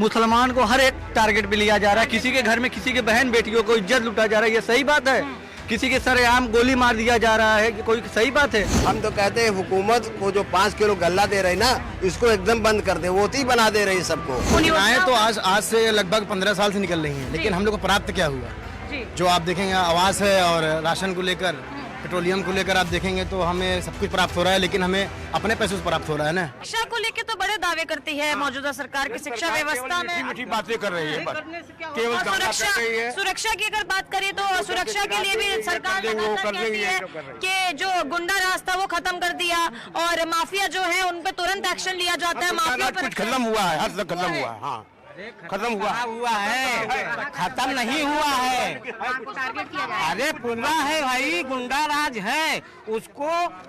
मुसलमान को हर एक टारगेट पे लिया जा रहा है। किसी के घर में किसी के बहन बेटियों को इज्जत लूटा जा रहा है, ये सही बात है? किसी के सरेआम गोली मार दिया जा रहा है, कोई सही बात है? हम तो कहते हैं हुकूमत को जो 5 किलो गल्ला दे रही ना, इसको एकदम बंद कर दे, वो ही बना दे रही सबको। योजनाएं तो आज से लगभग 15 साल से निकल रही हैं, लेकिन हम लोग को प्राप्त क्या हुआ? जो आप देखेंगे आवास है और राशन को लेकर, पेट्रोलियम को लेकर आप देखेंगे तो हमें सब कुछ प्राप्त हो रहा है, लेकिन हमें अपने पैसों से प्राप्त हो रहा है ना। शिक्षा को लेकर तो बड़े दावे करती है मौजूदा सरकार की शिक्षा व्यवस्था में। मीठी बातें कर रही है, केवल सुरक्षा की अगर बात करें तो सुरक्षा के लिए भी सरकार लगातार कहती है कि जो गुंडा राज था वो खत्म कर दिया और माफिया जो है उन पे तुरंत एक्शन लिया जाता है। माफिया कुछ खत्म हुआ है, हद तक खत्म हुआ है। हाँ, खत्म हुआ है, खत्म नहीं हुआ है। अरे पूरा है भाई, गुंडा राज है, उसको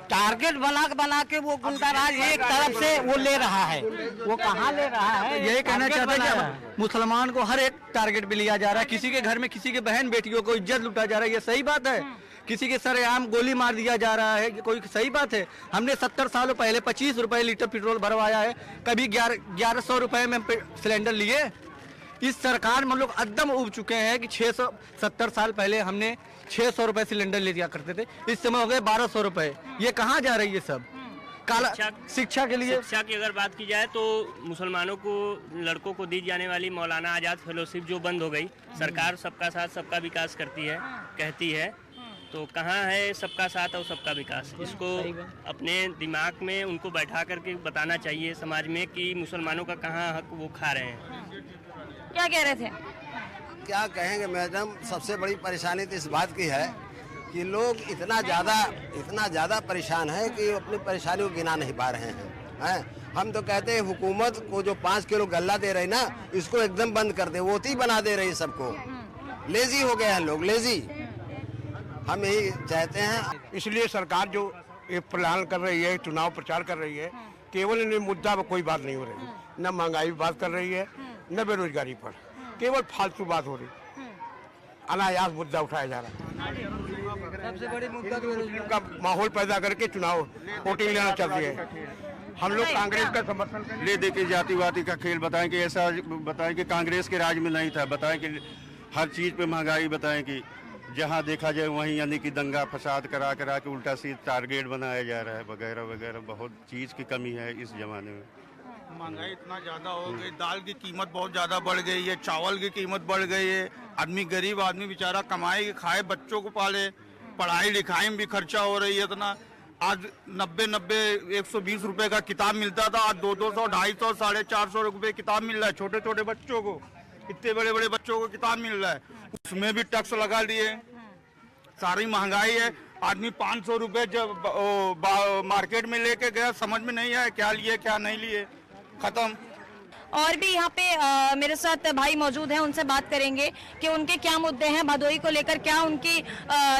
टारगेट बना के वो गुंडा राज एक तरफ से वो ले रहा है। वो कहाँ ले रहा है? यही कहना चाहते हैं कि मुसलमान को हर एक टारगेट पे लिया जा रहा है। किसी के घर में किसी के बहन बेटियों को इज्जत लूटा जा रहा है, ये सही बात है? किसी के सरेआम गोली मार दिया जा रहा है, कोई सही बात है? हमने 70 सालों पहले 25 रुपए लीटर पेट्रोल भरवाया है, कभी 1100 रुपए में सिलेंडर लिए। इस सरकार में हम लोग एकदम उब चुके हैं कि 670 साल पहले हमने 600 रुपए सिलेंडर ले दिया करते थे, इस समय हो गए 1200 रुपए। ये कहाँ जा रही है सब? काला शिक्षा के लिए, शिक्षा की अगर बात की जाए तो मुसलमानों को, लड़कों को दी जाने वाली मौलाना आज़ाद फेलोशिप जो बंद हो गई, सरकार सबका साथ सबका विकास करती है, कहती है, तो कहाँ है सबका साथ और सबका विकास? इसको अपने दिमाग में उनको बैठा करके बताना चाहिए समाज में कि मुसलमानों का कहाँ हक वो खा रहे हैं। क्या कह रहे थे? क्या कहेंगे मैडम, सबसे बड़ी परेशानी तो इस बात की है कि लोग इतना ज़्यादा परेशान है कि अपनी परेशानी को गिना नहीं पा रहे हैं। हम तो कहते हैं हुकूमत को जो 5 किलो गल्ला दे रही ना, इसको एकदम बंद कर दे, वो ही बना दे रही सबको। लेजी हो गए हैं लोग, लेजी। हम यही चाहते हैं। इसलिए सरकार जो ये प्लान कर रही है, चुनाव प्रचार कर रही है, केवल इन मुद्दा पर कोई बात नहीं हो रही, न महंगाई पर बात कर रही है, न बेरोजगारी पर, केवल फालतू बात हो रही, अनायास मुद्दा उठाया जा रहा है। सबसे बड़ी मुद्दा का माहौल पैदा करके चुनाव वोटिंग लेना चाहती है। हम लोग कांग्रेस का समर्थन ले दे के जातिवादी का खेल बताएं कि ऐसा बताएं कि कांग्रेस के राज में नहीं था, बताएं कि हर चीज पे महंगाई, बताएं कि जहां देखा जाए वहीं यानी कि दंगा फसाद करा के उल्टा सीधा टारगेट बनाया जा रहा है, वगैरह वगैरह। बहुत चीज की कमी है इस जमाने में। महंगाई इतना ज्यादा हो गई, दाल की कीमत बहुत ज्यादा बढ़ गई है, चावल की कीमत बढ़ गई है। आदमी, गरीब आदमी बेचारा कमाए खाए, बच्चों को पाले, पढ़ाई लिखाई में भी खर्चा हो रही है इतना। आज 90 120 रुपए का किताब मिलता था, आज 200 250 450 रुपए किताब मिल रहा है छोटे छोटे बच्चों को। इतने बड़े बड़े बच्चों को किताब मिल रहा है, उसमें भी टैक्स लगा दिए। सारी महंगाई है। आदमी 500 रुपए जब मार्केट में लेके गया, समझ में नहीं आया क्या लिए क्या नहीं लिए, खत्म। और भी यहाँ पे मेरे साथ भाई मौजूद हैं, उनसे बात करेंगे कि उनके क्या मुद्दे हैं भदोही को लेकर, क्या उनकी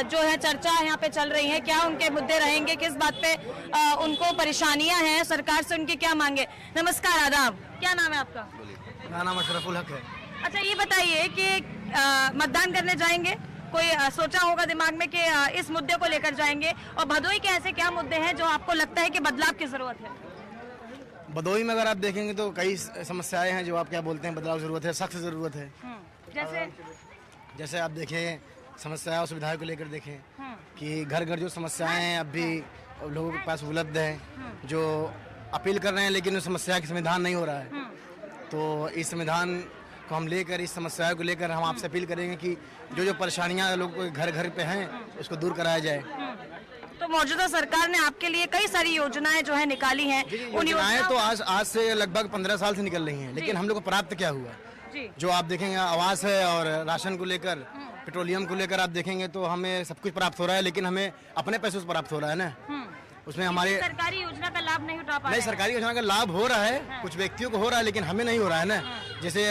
जो है चर्चा यहाँ पे चल रही है, क्या उनके मुद्दे रहेंगे, किस बात पे उनको परेशानियां हैं, सरकार से उनकी क्या मांगे। नमस्कार, आदाब, क्या नाम है आपका? मेरा नाम अशरफुल हक है। अच्छा, ये बताइए कि मतदान करने जाएंगे, कोई सोचा होगा दिमाग में कि इस मुद्दे को लेकर जाएंगे, और भदोही के ऐसे क्या मुद्दे हैं जो आपको लगता है कि बदलाव की जरूरत है? भदोही में अगर आप देखेंगे तो कई समस्याएं हैं जो आप क्या बोलते हैं बदलाव जरूरत है, सख्त जरूरत है। जैसे आप देखें समस्या और सुविधाओं को लेकर देखें कि घर घर जो समस्याएं हैं अब भी लोगों के पास उपलब्ध है, जो अपील कर रहे हैं, लेकिन उस समस्या का समाधान नहीं हो रहा है। तो इस समाधान को हम लेकर, इस समस्याओं को लेकर हम आपसे अपील करेंगे कि जो परेशानियां लोगों के घर घर पे हैं उसको दूर कराया जाए। तो मौजूदा सरकार ने आपके लिए कई सारी योजनाएं जो है निकाली हैं। उन योजनाएं तो आज से लगभग 15 साल से निकल रही हैं, लेकिन हम लोग को प्राप्त क्या हुआ? जो आप देखेंगे आवास है और राशन को लेकर, पेट्रोलियम को लेकर आप देखेंगे तो हमें सब कुछ प्राप्त हो रहा है, लेकिन हमें अपने पैसों से प्राप्त हो रहा है ना। उसमें हमारे सरकारी योजना का लाभ नहीं उठा पा रहे हैं। सरकारी योजना का लाभ हो रहा है, कुछ व्यक्तियों को हो रहा है, लेकिन हमें नहीं हो रहा है ना। जैसे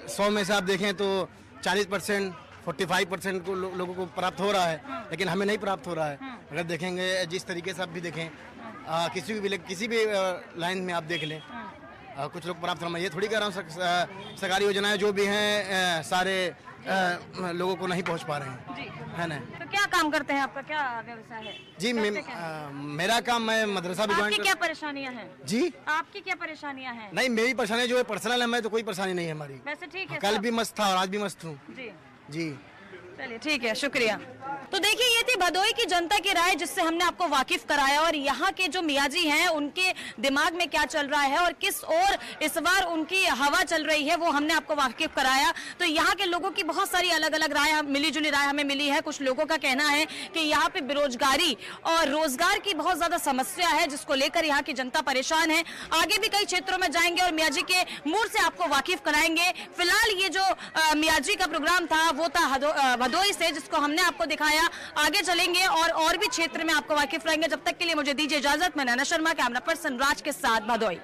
100 में से आप देखें तो 40% 45% को लोगों को प्राप्त हो रहा है, लेकिन हमें नहीं प्राप्त हो रहा है। अगर देखेंगे जिस तरीके से आप भी देखें, किसी भी लाइन में आप देख लें, कुछ लोग प्राप्त हो रहा है। ये थोड़ी कह रहा हूँ सरकारी योजनाएं जो भी हैं सारे लोगों को नहीं पहुंच पा रहे हैं, जी। है ना। तो क्या काम करते हैं, आपका क्या व्यवसाय है? जी करते क्या हैं? मेरा काम, मैं मदरसा भी आपकी ज्वाइन क्या परेशानियां हैं? जी आपकी क्या परेशानियां हैं? नहीं, मेरी परेशानी जो है पर्सनल है, मैं तो कोई परेशानी नहीं है हमारी। वैसे ठीक है कल सब? भी मस्त था और आज भी मस्त हूँ जी जी। चलिए ठीक है, शुक्रिया। तो देखिए, ये थी भदोई की जनता की राय जिससे हमने आपको वाकिफ कराया, और यहाँ के जो मियाँ जी हैं उनके दिमाग में क्या चल रहा है और किस ओर इस बार उनकी हवा चल रही है वो हमने आपको वाकिफ कराया। तो यहाँ के लोगों की बहुत सारी अलग अलग राय, मिली जुली राय हमें मिली है। कुछ लोगों का कहना है कि यहाँ पे बेरोजगारी और रोजगार की बहुत ज्यादा समस्या है जिसको लेकर यहाँ की जनता परेशान है। आगे भी कई क्षेत्रों में जाएंगे और मियाँ जी के मूड से आपको वाकिफ कराएंगे। फिलहाल ये जो मियाँ जी का प्रोग्राम था वो था भदोई से, जिसको हमने आपको दिखाया। आगे चलेंगे और भी क्षेत्र में आपको वाकिफ रहेंगे। जब तक के लिए मुझे दीजिए इजाजत। मैं नैना शर्मा, कैमरा पर्सन राज के साथ, भदोई।